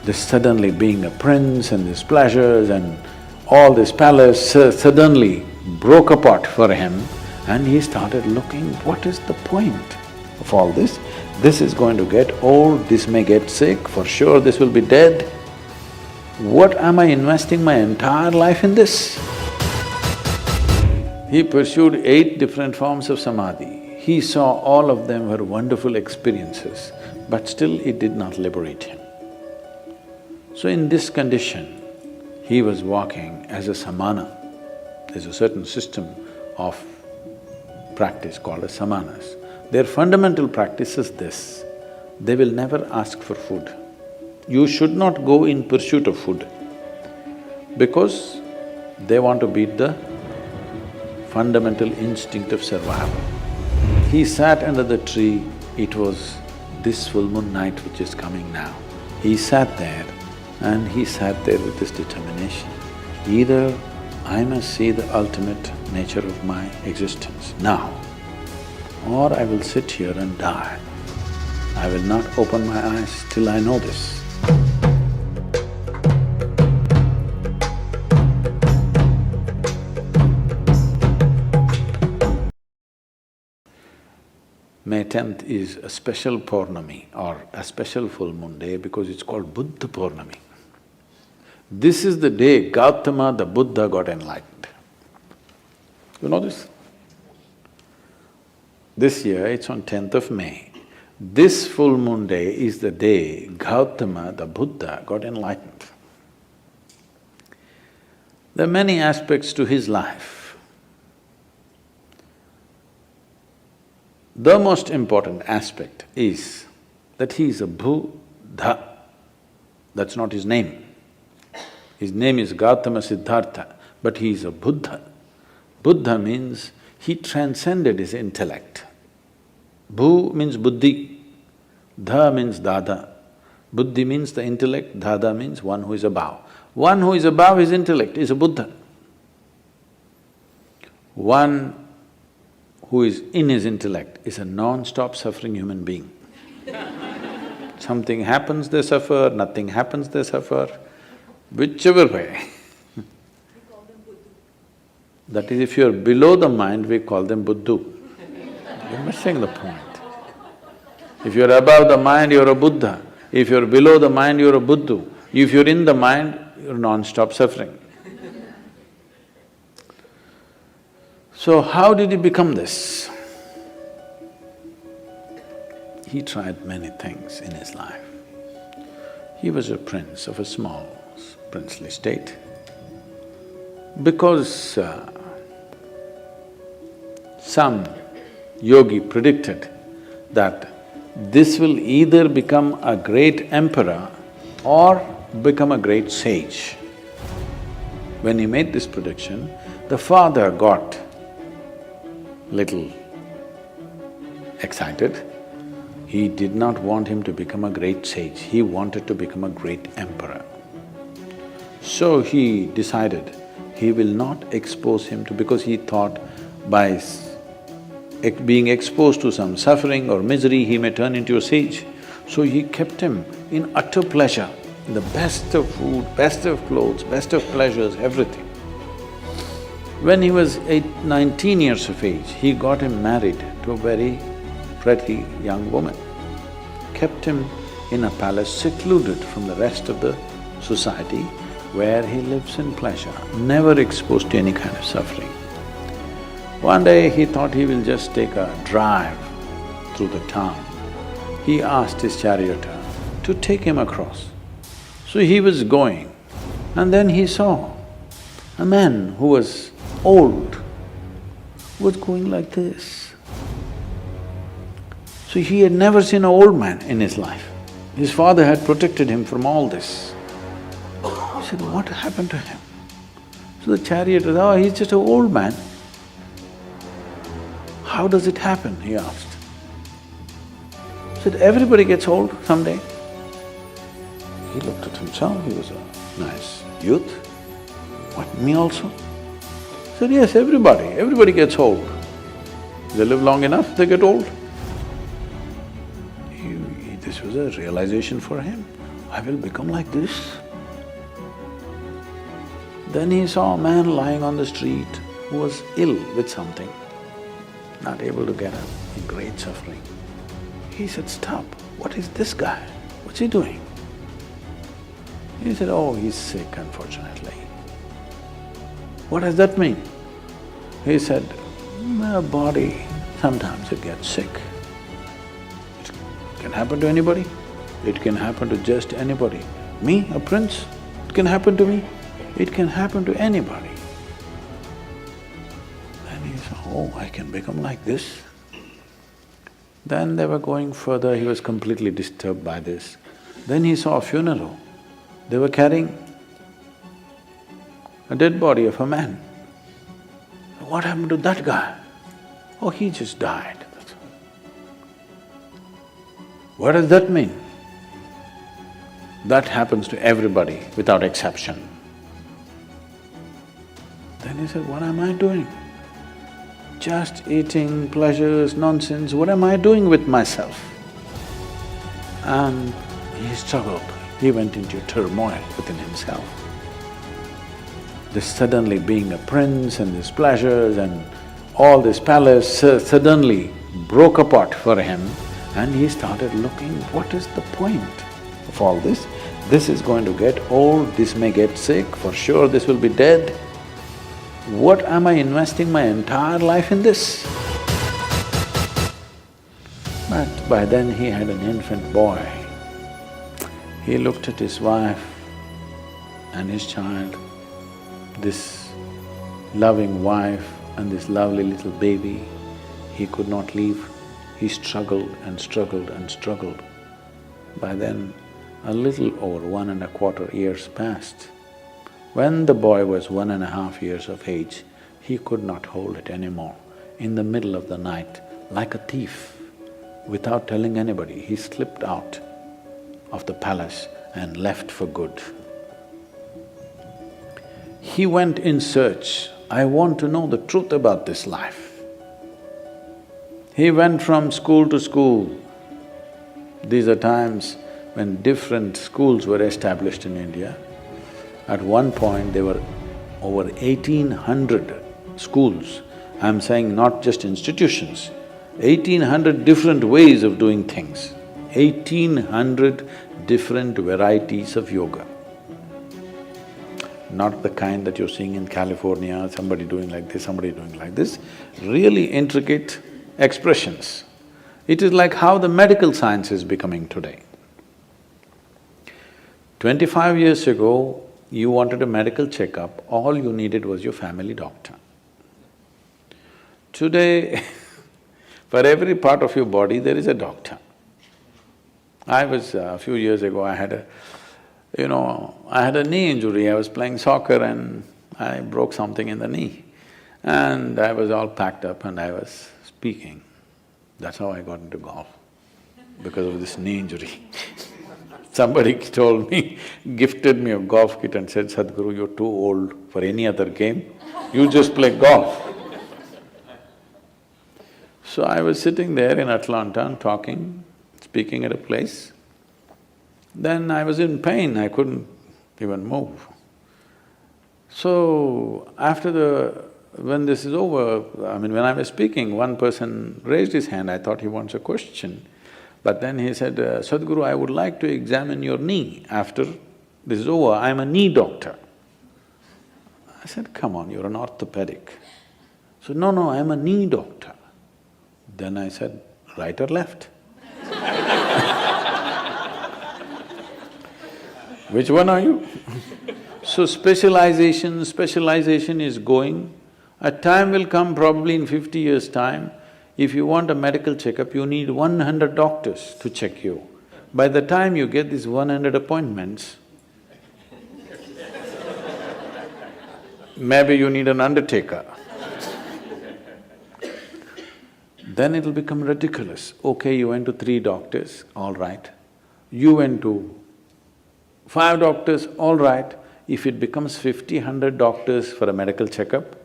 this suddenly being a prince and these pleasures and all this palace suddenly broke apart for him, and he started looking, what is the point of all this? This is going to get old, this may get sick, for sure this will be dead. What am I investing my entire life in this? He pursued 8 different forms of samadhi. He saw all of them were wonderful experiences, but still it did not liberate him. So in this condition, he was walking as a samana. There's a certain system of practice called as samanas. Their fundamental practice is this: they will never ask for food. You should not go in pursuit of food because they want to beat the fundamental instinct of survival. He sat under the tree, it was this full moon night which is coming now. He sat there and he sat there with this determination. Either I must see the ultimate nature of my existence now, or I will sit here and die. I will not open my eyes till I know this. May 10th is a special Purnami or a special full moon day because it's called Buddha Purnami. This is the day Gautama the Buddha got enlightened. You know this? This year it's on 10th of May. This full moon day is the day Gautama the Buddha got enlightened. There are many aspects to his life. The most important aspect is that he is a Buddha. That's not his name. His name is Gautama Siddhartha, but he is a Buddha. Buddha means he transcended his intellect. Bhu means buddhi, dha means dada. Buddhi means the intellect, dada means one who is above. One who is above his intellect is a Buddha. One who is in his intellect is a non-stop suffering human being. Something happens, they suffer, nothing happens, they suffer, whichever way. That is, if you're below the mind, we call them Buddhu. You're missing the point. If you're above the mind, you're a Buddha. If you're below the mind, you're a Buddhu. If you're in the mind, you're non-stop suffering. So how did he become this? He tried many things in his life. He was a prince of a small princely state. Because some yogi predicted that this will either become a great emperor or become a great sage. When he made this prediction, the father got little excited. He did not want him to become a great sage, he wanted to become a great emperor. So he decided he will not expose him to… because he thought by being exposed to some suffering or misery, he may turn into a sage. So he kept him in utter pleasure, the best of food, best of clothes, best of pleasures, everything. When he was 19 years of age, he got him married to a very pretty young woman, kept him in a palace secluded from the rest of the society where he lives in pleasure, never exposed to any kind of suffering. One day he thought he will just take a drive through the town. He asked his charioteer to take him across. So he was going, and then he saw a man who was old, was going like this. So he had never seen an old man in his life. His father had protected him from all this. He said, what happened to him? So the charioteer said, oh, he's just an old man. How does it happen? He asked. He said, everybody gets old someday. He looked at himself, he was a nice youth. What, me also? He said, yes, everybody gets old. They live long enough, they get old. This was a realization for him. I will become like this? Then he saw a man lying on the street who was ill with something, not able to get up, in great suffering. He said, stop, what is this guy? What's he doing? He said, oh, he's sick, unfortunately. What does that mean? He said, my body, sometimes it gets sick. It can happen to anybody. It can happen to just anybody. Me, a prince, it can happen to me. It can happen to anybody. Then he said, oh, I can become like this. Then they were going further, he was completely disturbed by this. Then he saw a funeral. They were carrying a dead body of a man. What happened to that guy? Oh, he just died. What does that mean? That happens to everybody without exception. Then he said, what am I doing? Just eating, pleasures, nonsense, what am I doing with myself? And he struggled, he went into turmoil within himself. This suddenly being a prince and these pleasures and all this palace suddenly broke apart for him, and he started looking, what is the point of all this? This is going to get old, this may get sick, for sure this will be dead. What am I investing my entire life in this? But by then he had an infant boy. He looked at his wife and his child, this loving wife and this lovely little baby. He could not leave. He struggled and struggled and struggled. By then, a little over 1.25 years passed. When the boy was 1.5 years of age, he could not hold it anymore. In the middle of the night, like a thief, without telling anybody, he slipped out of the palace and left for good. He went in search, I want to know the truth about this life. He went from school to school. These are times when different schools were established in India. At one point, there were over 1,800 schools. I'm saying not just institutions, 1,800 different ways of doing things, 1,800 different varieties of yoga. Not the kind that you're seeing in California, somebody doing like this, somebody doing like this, really intricate expressions. It is like how the medical science is becoming today. 25 years ago, you wanted a medical checkup, all you needed was your family doctor. Today, for every part of your body, there is a doctor. A few years ago, I had a knee injury, I was playing soccer and I broke something in the knee. And I was all packed up and I was speaking. That's how I got into golf, because of this knee injury. Somebody told me, gifted me a golf kit and said, Sadhguru, you're too old for any other game, you just play golf. So I was sitting there in Atlanta and talking, speaking at a place. Then I was in pain, I couldn't even move. So when this is over, when I was speaking, one person raised his hand, I thought he wants a question. But then he said, Sadhguru, I would like to examine your knee after this is over, I'm a knee doctor. I said, come on, you're an orthopedic. So, no, I'm a knee doctor. Then I said, right or left? Which one are you? So specialization is going. A time will come, probably in 50 years' time, if you want a medical checkup, you need 100 doctors to check you. By the time you get these 100 appointments, maybe you need an undertaker. Then it'll become ridiculous. Okay, you went to 3 doctors, all right. You went to 5 doctors, all right. If it becomes 50, 100 doctors for a medical checkup,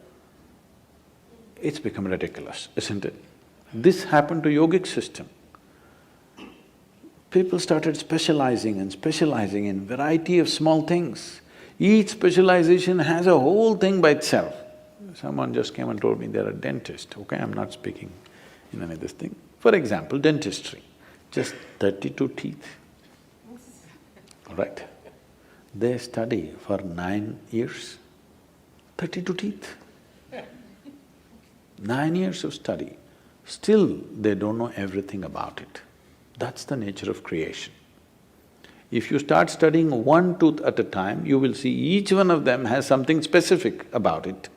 it's become ridiculous, isn't it? This happened to yogic system. People started specializing and specializing in variety of small things. Each specialization has a whole thing by itself. Someone just came and told me they're a dentist, okay, I'm not speaking in any of this thing. For example, dentistry, just 32 teeth, all right? They study for 9 years, 32 teeth. 9 years of study, still they don't know everything about it. That's the nature of creation. If you start studying one tooth at a time, you will see each one of them has something specific about it.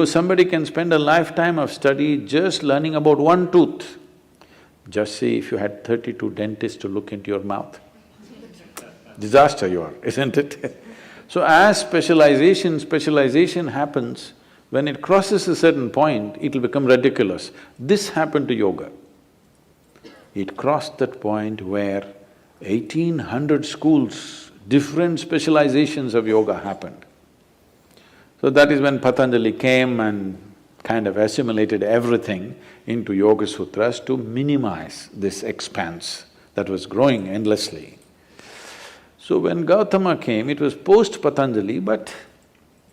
Somebody can spend a lifetime of study just learning about one tooth. Just see if you had 32 dentists to look into your mouth. Disaster you are, isn't it? So as specialization happens, when it crosses a certain point, it'll become ridiculous. This happened to yoga. It crossed that point where 1800 schools, different specializations of yoga happened. So that is when Patanjali came and kind of assimilated everything into Yoga Sutras to minimize this expanse that was growing endlessly. So when Gautama came, it was post-Patanjali, but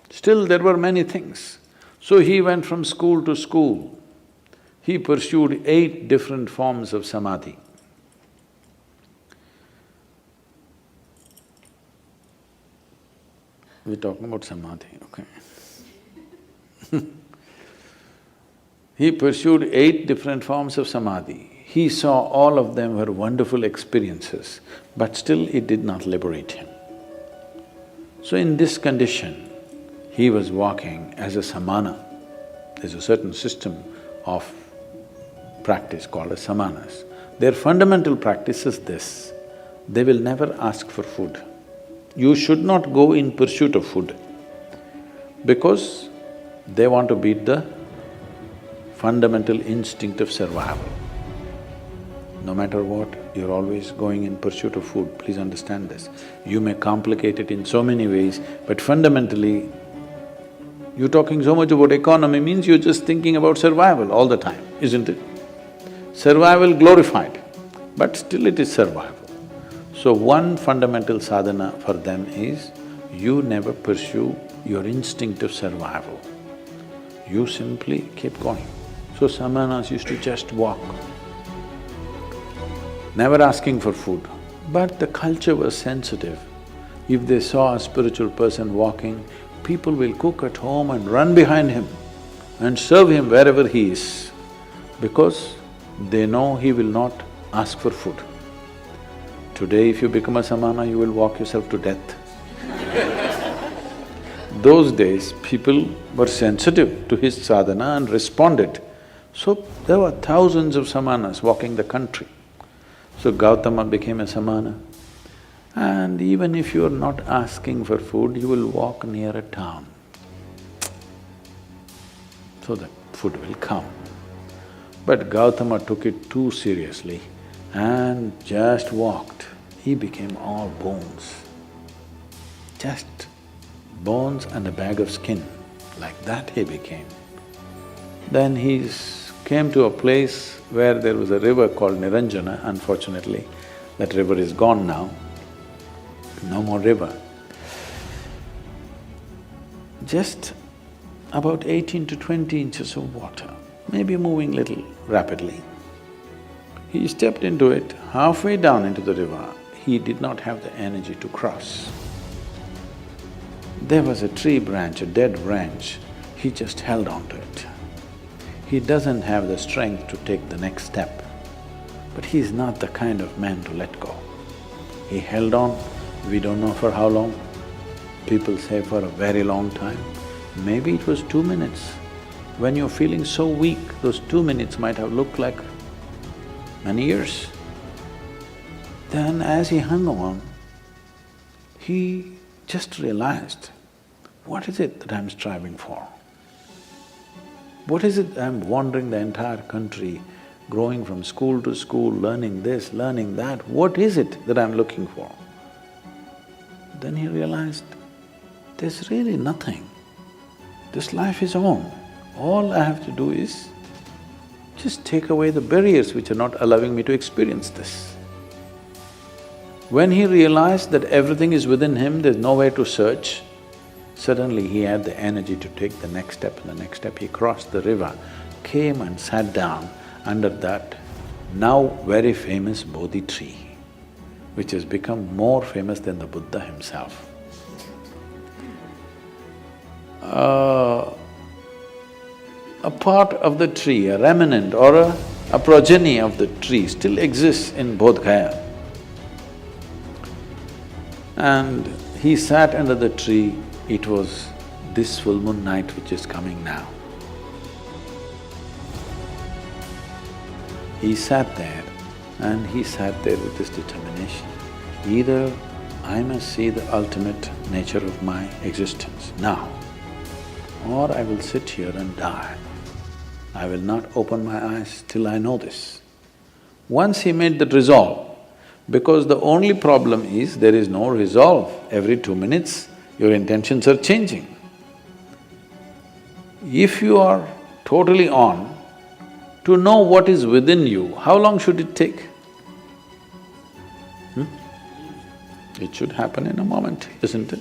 still there were many things. So he went from school to school. He pursued 8 different forms of samadhi. We're talking about samadhi, okay. He pursued 8 different forms of samadhi. He saw all of them were wonderful experiences, but still it did not liberate him. So in this condition, he was walking as a samana. There's a certain system of practice called as samanas. Their fundamental practice is this: they will never ask for food. You should not go in pursuit of food because they want to beat the fundamental instinct of survival. No matter what, you're always going in pursuit of food, please understand this. You may complicate it in so many ways, but fundamentally, you're talking so much about economy means you're just thinking about survival all the time, isn't it? Survival glorified, but still it is survival. So one fundamental sadhana for them is, you never pursue your instinct of survival. You simply keep going. So samanas used to just walk, never asking for food. But the culture was sensitive. If they saw a spiritual person walking, people will cook at home and run behind him and serve him wherever he is, because they know he will not ask for food. Today if you become a samana, you will walk yourself to death. Those days, people were sensitive to his sadhana and responded. So there were thousands of samanas walking the country. So Gautama became a samana. And even if you're not asking for food, you will walk near a town, so that food will come. But Gautama took it too seriously and just walked. He became all bones, just bones and a bag of skin, like that he became. Then he came to a place where there was a river called Niranjana. Unfortunately, that river is gone now, no more river. Just about 18 to 20 inches of water, maybe moving little rapidly. He stepped into it, halfway down into the river, he did not have the energy to cross. There was a tree branch, a dead branch, he just held on to it. He doesn't have the strength to take the next step, but he's not the kind of man to let go. He held on, we don't know for how long, people say for a very long time. Maybe it was 2 minutes. When you're feeling so weak, those 2 minutes might have looked like many years. Then as he hung on, he just realized, what is it that I'm striving for? What is it I'm wandering the entire country, growing from school to school, learning this, learning that, what is it that I'm looking for? Then he realized, there's really nothing. This life is on. All I have to do is just take away the barriers which are not allowing me to experience this. When he realized that everything is within him, there's nowhere to search, suddenly he had the energy to take the next step and the next step. He crossed the river, came and sat down under that now very famous Bodhi tree, which has become more famous than the Buddha himself. A part of the tree, a remnant or a progeny of the tree still exists in Bodh Gaya. And he sat under the tree, it was this full moon night which is coming now. He sat there and he sat there with this determination. Either I must see the ultimate nature of my existence now, or I will sit here and die. I will not open my eyes till I know this. Once he made that resolve, because the only problem is there is no resolve. Every 2 minutes, your intentions are changing. If you are totally on, to know what is within you, how long should it take? It should happen in a moment, isn't it?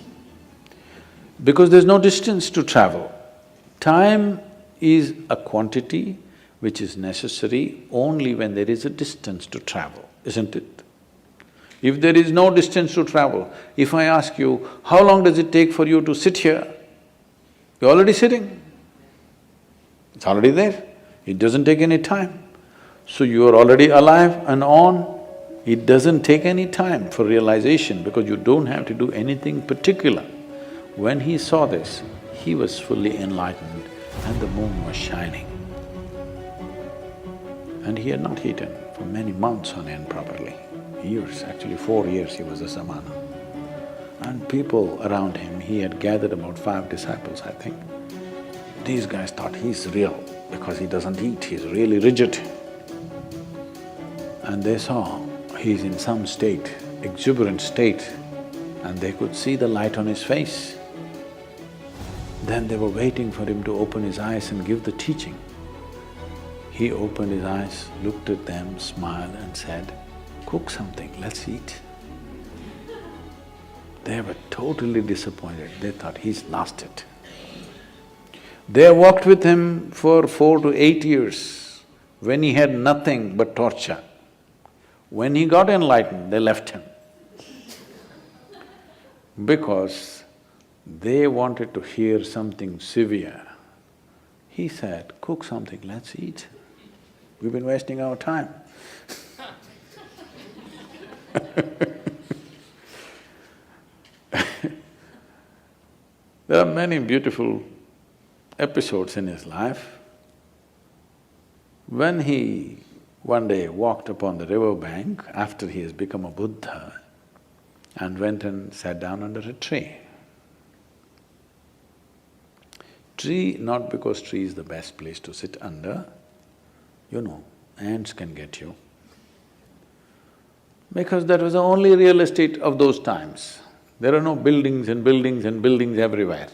Because there's no distance to travel. Time is a quantity which is necessary only when there is a distance to travel, isn't it? If there is no distance to travel, if I ask you, how long does it take for you to sit here? You're already sitting. It's already there. It doesn't take any time. So you are already alive and on. It doesn't take any time for realization because you don't have to do anything particular. When he saw this, he was fully enlightened and the moon was shining. And he had not eaten for many months on end probably. Years, actually 4 years he was a samana. And people around him, he had gathered about 5 disciples, I think. These guys thought he's real because he doesn't eat, he's really rigid. And they saw he's in some state, exuberant state, and they could see the light on his face. Then they were waiting for him to open his eyes and give the teaching. He opened his eyes, looked at them, smiled and said, "Cook something, let's eat." They were totally disappointed, they thought he's lost it. They walked with him for 4 to 8 years, when he had nothing but torture. When he got enlightened, they left him. Because they wanted to hear something severe. He said, "Cook something, let's eat. We've been wasting our time." There are many beautiful episodes in his life. When he one day walked upon the river bank after he has become a Buddha and went and sat down under a tree. Tree, not because tree is the best place to sit under, ants can get you. Because that was the only real estate of those times. There are no buildings and buildings and buildings everywhere.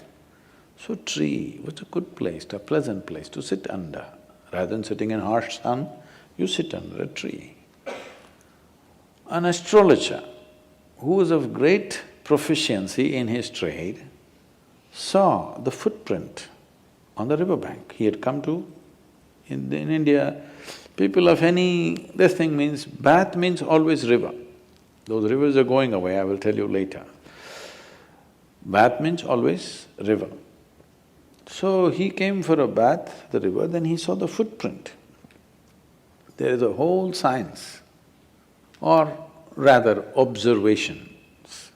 So tree was a good place, a pleasant place to sit under. Rather than sitting in harsh sun, you sit under a tree. An astrologer who was of great proficiency in his trade saw the footprint on the riverbank. He had come to… In India, people of this thing means… bath means always river. Those rivers are going away, I will tell you later. Bath means always river. So he came for a bath, the river, then he saw the footprint. There is a whole science, or rather observations,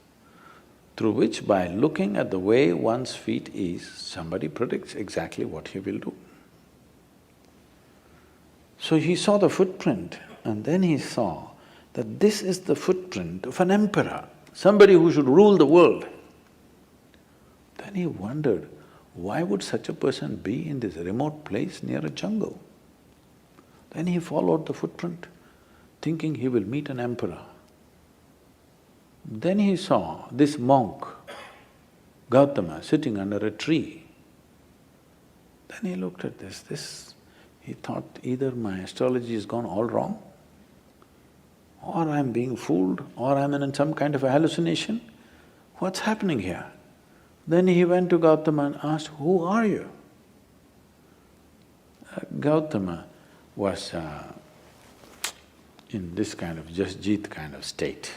through which by looking at the way one's feet is, somebody predicts exactly what he will do. So he saw the footprint and then he saw that this is the footprint of an emperor, somebody who should rule the world. Then he wondered, why would such a person be in this remote place near a jungle? Then he followed the footprint, thinking he will meet an emperor. Then he saw this monk, Gautama, sitting under a tree. Then he looked at he thought either my astrology has gone all wrong, or I'm being fooled, or I'm in some kind of a hallucination. What's happening here? Then he went to Gautama and asked, who are you? Gautama was in this kind of Jasjit kind of state.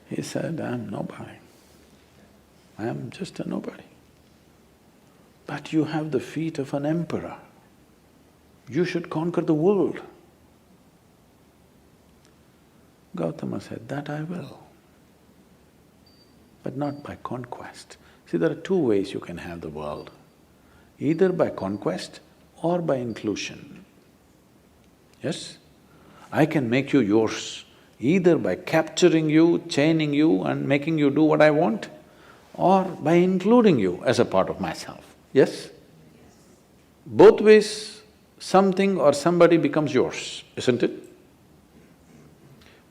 He said, I'm nobody. I am just a nobody. But you have the feet of an emperor. You should conquer the world. Gautama said, that I will, but not by conquest. See, there are two ways you can have the world, either by conquest or by inclusion. Yes? I can make you yours, either by capturing you, chaining you and making you do what I want, or by including you as a part of myself. Yes? Both ways, something or somebody becomes yours, isn't it?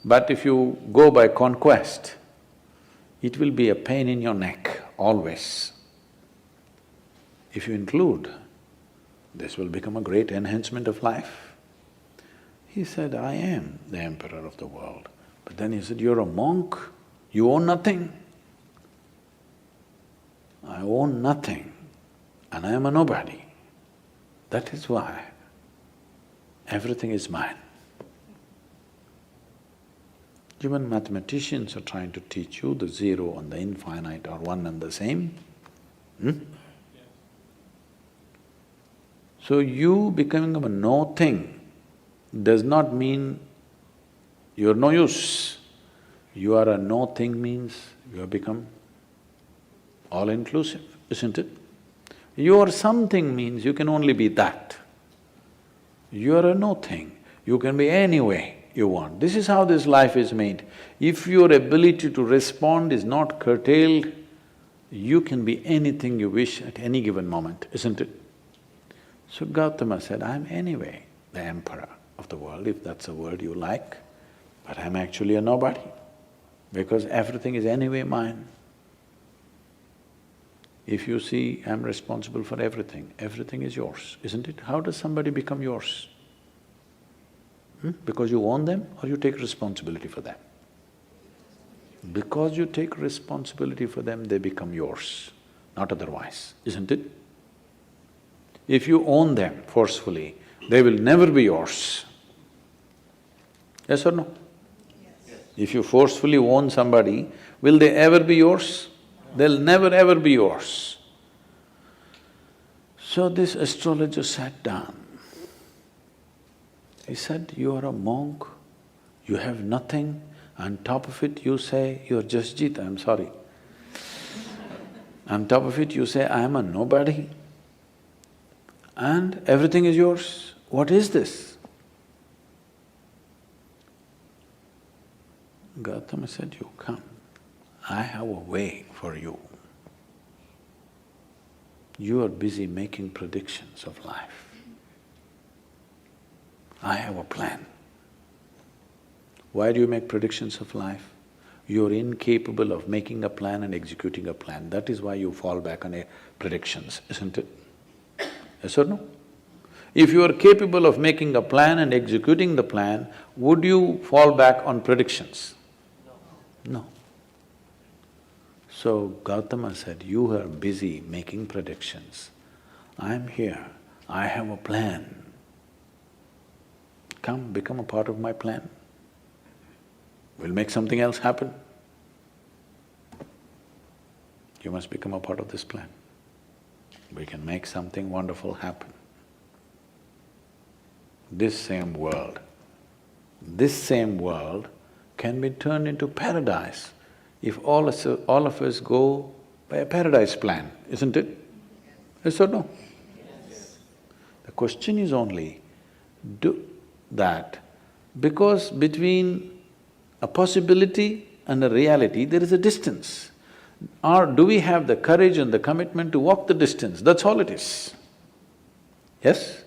But if you go by conquest, it will be a pain in your neck, always. If you include, this will become a great enhancement of life. He said, I am the emperor of the world. But then he said, you're a monk, you own nothing. I own nothing and I am a nobody. That is why everything is mine. Even mathematicians are trying to teach you the zero and the infinite are one and the same. So you becoming a no thing does not mean you're no use. You are a no thing means you have become all-inclusive, isn't it? You are something means you can only be that. You are a no thing, you can be any way you want. This is how this life is made. If your ability to respond is not curtailed, you can be anything you wish at any given moment, isn't it? So Gautama said, I'm anyway the emperor of the world, if that's a word you like, but I'm actually a nobody, because everything is anyway mine. If you see, I'm responsible for everything, everything is yours, isn't it? How does somebody become yours? Because you own them or you take responsibility for them? Because you take responsibility for them, they become yours, not otherwise, isn't it? If you own them forcefully, they will never be yours. Yes or no? Yes. If you forcefully own somebody, will they ever be yours? They'll never ever be yours. So this astrologer sat down. He said, you are a monk, you have nothing, on top of it you say, you're Jasjit, I'm sorry. On top of it you say, I am a nobody and everything is yours. What is this? Gautama said, you come, I have a way for you. You are busy making predictions of life. I have a plan. Why do you make predictions of life? You're incapable of making a plan and executing a plan. That is why you fall back on predictions, isn't it? Yes or no? If you are capable of making a plan and executing the plan, would you fall back on predictions? No. So Gautama said, you are busy making predictions. I'm here, I have a plan. Come, become a part of my plan. We'll make something else happen. You must become a part of this plan. We can make something wonderful happen. This same world can be turned into paradise if all of us go by a paradise plan, isn't it? Yes or no? Yes. The question is only, do that, because between a possibility and a reality, there is a distance. Or do we have the courage and the commitment to walk the distance? That's all it is. Yes?